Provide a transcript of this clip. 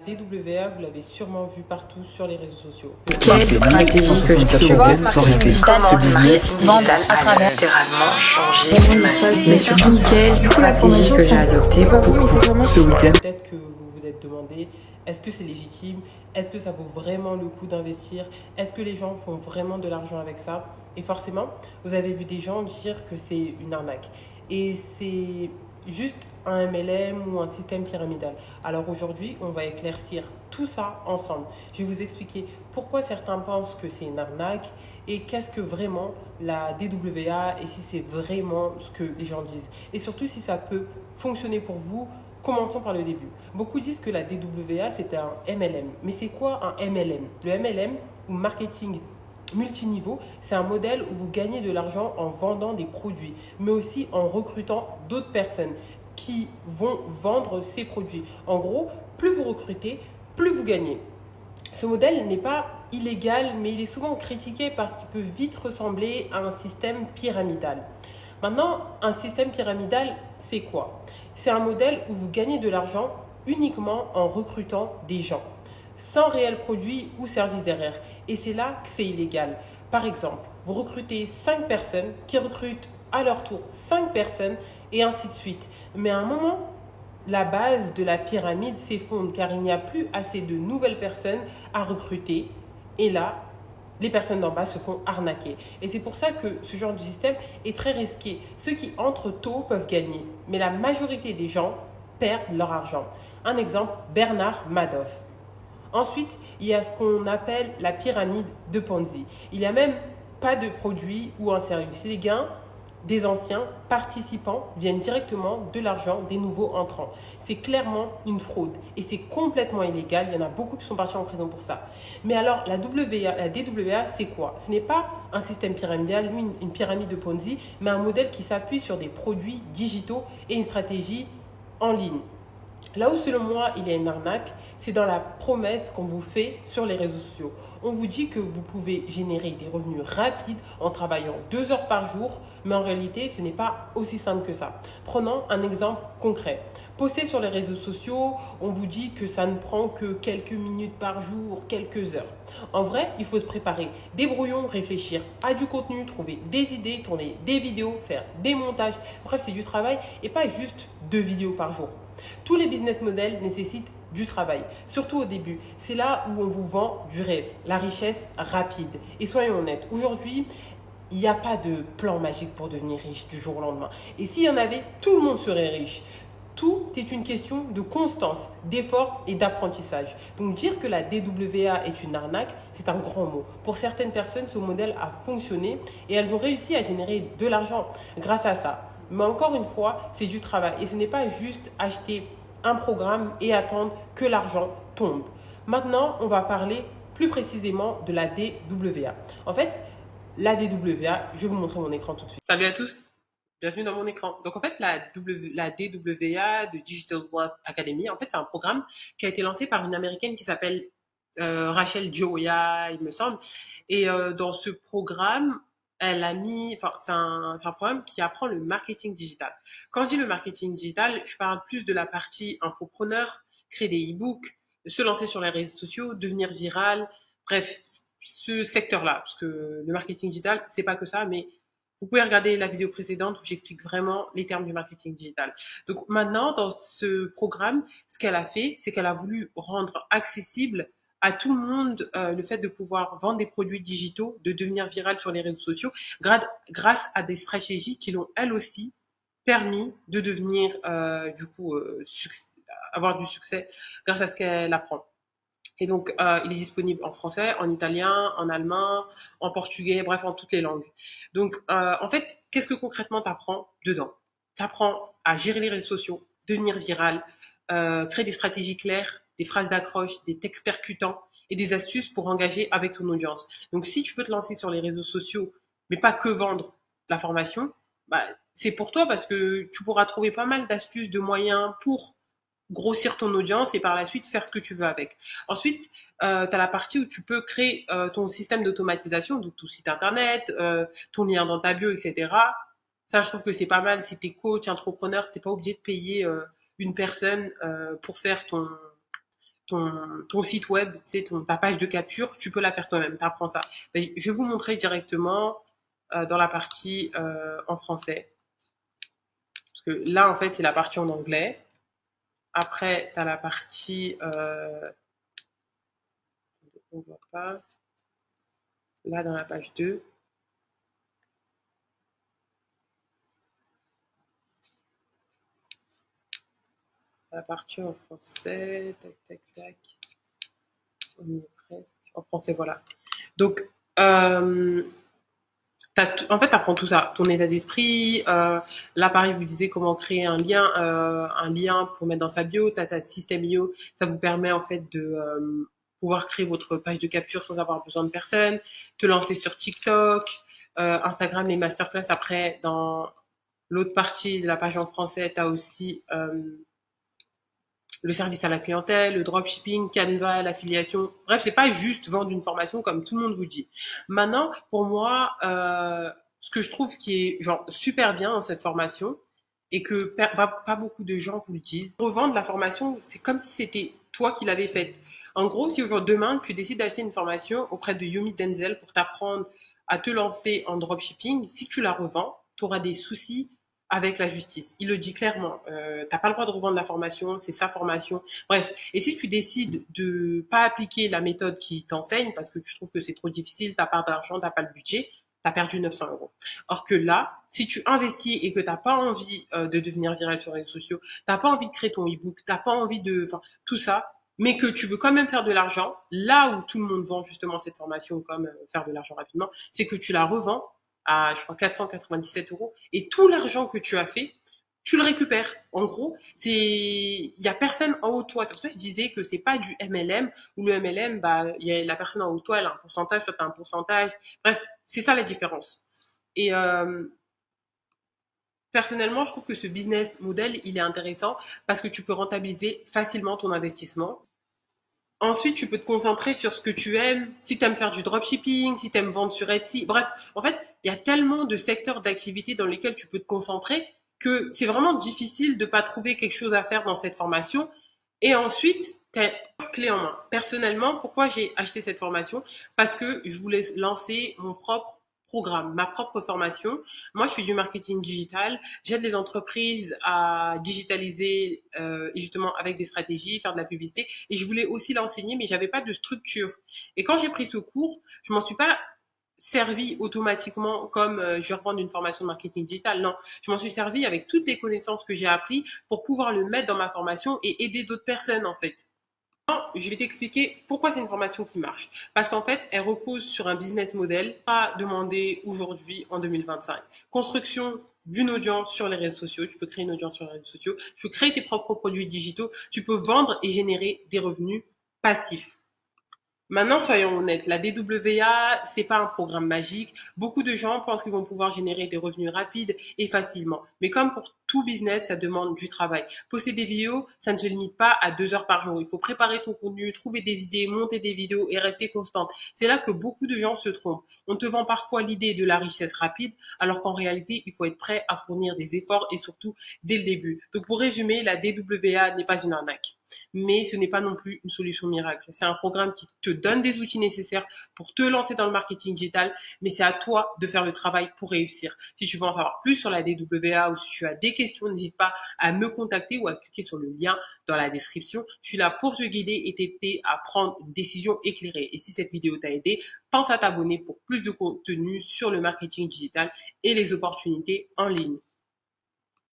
DWA, vous l'avez sûrement vu partout sur les réseaux sociaux. Quelle stratégie que tu vois, marketing digital, ce business vendre à travers littéralement changer ma vie. mais surtout quelle stratégie que j'ai adoptée pour ce week-end. Peut-être que vous vous êtes demandé, est-ce que c'est légitime? Est-ce que ça vaut vraiment le coup d'investir? Est-ce que les gens font vraiment de l'argent avec ça? Et forcément, vous avez vu des gens dire que c'est une arnaque. Et c'est juste un MLM ou un système pyramidal. Alors aujourd'hui, on va éclaircir tout ça ensemble. Je vais vous expliquer pourquoi certains pensent que c'est une arnaque et qu'est-ce que vraiment la DWA et si c'est vraiment ce que les gens disent. Et surtout si ça peut fonctionner pour vous. Commençons par le début. Beaucoup disent que la DWA, c'est un MLM. Mais c'est quoi un MLM? Le MLM, ou marketing multiniveau, c'est un modèle où vous gagnez de l'argent en vendant des produits, mais aussi en recrutant d'autres personnes qui vont vendre ces produits. En gros, plus vous recrutez, plus vous gagnez. Ce modèle n'est pas illégal, mais il est souvent critiqué parce qu'il peut vite ressembler à un système pyramidal. Maintenant, un système pyramidal, c'est quoi? C'est un modèle où vous gagnez de l'argent uniquement en recrutant des gens, sans réel produit ou service derrière. Et c'est là que c'est illégal. Par exemple, vous recrutez 5 personnes qui recrutent à leur tour 5 personnes et ainsi de suite. Mais à un moment, la base de la pyramide s'effondre car il n'y a plus assez de nouvelles personnes à recruter. Et là, les personnes d'en bas se font arnaquer. Et c'est pour ça que ce genre de système est très risqué. Ceux qui entrent tôt peuvent gagner, mais la majorité des gens perdent leur argent. Un exemple, Bernard Madoff. Ensuite, il y a ce qu'on appelle la pyramide de Ponzi. Il n'y a même pas de produit ou un service. Les gains des anciens participants viennent directement de l'argent des nouveaux entrants. C'est clairement une fraude et c'est complètement illégal. Il y en a beaucoup qui sont partis en prison pour ça. Mais alors, la DWA, c'est quoi? Ce n'est pas un système pyramidal, une pyramide de Ponzi, mais un modèle qui s'appuie sur des produits digitaux et une stratégie en ligne. Là où, selon moi, il y a une arnaque, c'est dans la promesse qu'on vous fait sur les réseaux sociaux. On vous dit que vous pouvez générer des revenus rapides en travaillant 2 heures par jour, mais en réalité, ce n'est pas aussi simple que ça. Prenons un exemple concret. Postez sur les réseaux sociaux, on vous dit que ça ne prend que quelques minutes par jour, quelques heures. En vrai, il faut se préparer. Débrouillons, réfléchir à du contenu, trouver des idées, tourner des vidéos, faire des montages. Bref, c'est du travail et pas juste 2 vidéos par jour. Tous les business models nécessitent du travail, surtout au début. C'est là où on vous vend du rêve, la richesse rapide. Et soyons honnêtes, aujourd'hui, il n'y a pas de plan magique pour devenir riche du jour au lendemain. Et s'il y en avait, tout le monde serait riche. Tout est une question de constance, d'effort et d'apprentissage. Donc dire que la DWA est une arnaque, c'est un grand mot. Pour certaines personnes, ce modèle a fonctionné et elles ont réussi à générer de l'argent grâce à ça. Mais encore une fois, c'est du travail. Et ce n'est pas juste acheter un programme et attendre que l'argent tombe. Maintenant, on va parler plus précisément de la DWA. En fait, la DWA, je vais vous montrer mon écran tout de suite. Salut à tous, bienvenue dans mon écran. Donc en fait, la DWA de Digital Wealth Academy, en fait, c'est un programme qui a été lancé par une Américaine qui s'appelle Rachel Joya, il me semble. Et dans ce programme, c'est un programme qui apprend le marketing digital. Quand je dis le marketing digital, je parle plus de la partie infopreneur, créer des e-books, se lancer sur les réseaux sociaux, devenir viral, bref, ce secteur-là. Parce que le marketing digital, c'est pas que ça, mais vous pouvez regarder la vidéo précédente où j'explique vraiment les termes du marketing digital. Donc maintenant, dans ce programme, ce qu'elle a fait, c'est qu'elle a voulu rendre accessible à tout le monde le fait de pouvoir vendre des produits digitaux, de devenir viral sur les réseaux sociaux, grâce à des stratégies qui l'ont elles aussi permis de devenir avoir du succès grâce à ce qu'elle apprend. Et donc, il est disponible en français, en italien, en allemand, en portugais, bref, en toutes les langues. Donc, en fait, qu'est-ce que concrètement tu apprends dedans? Tu apprends à gérer les réseaux sociaux, devenir viral, créer des stratégies claires, des phrases d'accroche, des textes percutants et des astuces pour engager avec ton audience. Donc, si tu veux te lancer sur les réseaux sociaux, mais pas que vendre la formation, bah, c'est pour toi parce que tu pourras trouver pas mal d'astuces, de moyens pour grossir ton audience et par la suite faire ce que tu veux avec. Ensuite, tu as la partie où tu peux créer ton système d'automatisation, donc ton site internet, ton lien dans ta bio, etc. Ça, je trouve que c'est pas mal. Si tu es coach, entrepreneur, t'es pas obligé de payer une personne pour faire ton site web, tu sais, ta page de capture, tu peux la faire toi-même, tu apprends ça. Je vais vous montrer directement dans la partie en français. Parce que là, en fait, c'est la partie en anglais. Après, tu as la partie... on voit pas. Là, dans la page 2. La partie en français. Tac, tac, tac. On y est presque. En français, voilà. Donc, en fait, tu apprends tout ça. Ton état d'esprit. Là, pareil, vous disiez comment créer un lien pour mettre dans sa bio. Tu as ta système IO. Ça vous permet, en fait, de pouvoir créer votre page de capture sans avoir besoin de personne. Te lancer sur TikTok, Instagram, les masterclass. Après, dans l'autre partie de la page en français, tu as aussi le service à la clientèle, le dropshipping, Canva, l'affiliation. Bref, c'est pas juste vendre une formation comme tout le monde vous dit. Maintenant, pour moi, ce que je trouve qui est genre super bien dans cette formation et que pas beaucoup de gens vous le disent, revendre la formation, c'est comme si c'était toi qui l'avais faite. En gros, si aujourd'hui demain tu décides d'acheter une formation auprès de Yomi Denzel pour t'apprendre à te lancer en dropshipping, si tu la revends, tu auras des soucis avec la justice. Il le dit clairement. T'as pas le droit de revendre la formation, c'est sa formation. Bref. Et si tu décides de pas appliquer la méthode qui t'enseigne parce que tu trouves que c'est trop difficile, t'as pas d'argent, t'as pas le budget, t'as perdu 900 euros. Or que là, si tu investis et que t'as pas envie de devenir viral sur les réseaux sociaux, t'as pas envie de créer ton e-book, t'as pas envie enfin, tout ça, mais que tu veux quand même faire de l'argent, là où tout le monde vend justement cette formation comme faire de l'argent rapidement, c'est que tu la revends à, je crois, 497 euros. Et tout l'argent que tu as fait, tu le récupères. En gros, il y a personne en haut de toi. C'est pour ça que je disais que c'est pas du MLM, où le MLM, il y a la personne en haut de toi, elle a un pourcentage, toi t'as un pourcentage. Bref, c'est ça la différence. Et, personnellement, je trouve que ce business model, il est intéressant parce que tu peux rentabiliser facilement ton investissement. Ensuite, tu peux te concentrer sur ce que tu aimes. Si tu aimes faire du dropshipping, si tu aimes vendre sur Etsy. Bref, en fait, il y a tellement de secteurs d'activité dans lesquels tu peux te concentrer que c'est vraiment difficile de pas trouver quelque chose à faire dans cette formation. Et ensuite, tu as clé en main. Personnellement, pourquoi j'ai acheté cette formation? Parce que je voulais lancer mon propre programme, ma propre formation. Moi, je fais du marketing digital. J'aide les entreprises à digitaliser et justement avec des stratégies, faire de la publicité. Et je voulais aussi l'enseigner, mais j'avais pas de structure. Et quand j'ai pris ce cours, je m'en suis pas servi automatiquement comme je vais reprendre une formation de marketing digital. Non, je m'en suis servi avec toutes les connaissances que j'ai apprises pour pouvoir le mettre dans ma formation et aider d'autres personnes en fait. Je vais t'expliquer pourquoi c'est une formation qui marche. Parce qu'en fait, elle repose sur un business model pas demandé aujourd'hui en 2025. Construction d'une audience sur les réseaux sociaux. Tu peux créer une audience sur les réseaux sociaux. Tu peux créer tes propres produits digitaux. Tu peux vendre et générer des revenus passifs. Maintenant, soyons honnêtes, la DWA, c'est pas un programme magique. Beaucoup de gens pensent qu'ils vont pouvoir générer des revenus rapides et facilement. Mais comme pour tout business, ça demande du travail. Poster des vidéos, ça ne se limite pas à 2 heures par jour. Il faut préparer ton contenu, trouver des idées, monter des vidéos et rester constante. C'est là que beaucoup de gens se trompent. On te vend parfois l'idée de la richesse rapide, alors qu'en réalité, il faut être prêt à fournir des efforts et surtout dès le début. Donc pour résumer, la DWA n'est pas une arnaque. Mais ce n'est pas non plus une solution miracle. C'est un programme qui te donne des outils nécessaires pour te lancer dans le marketing digital, mais c'est à toi de faire le travail pour réussir. Si tu veux en savoir plus sur la DWA ou si tu as des questions, n'hésite pas à me contacter ou à cliquer sur le lien dans la description. Je suis là pour te guider et t'aider à prendre une décision éclairée. Et si cette vidéo t'a aidé, pense à t'abonner pour plus de contenu sur le marketing digital et les opportunités en ligne.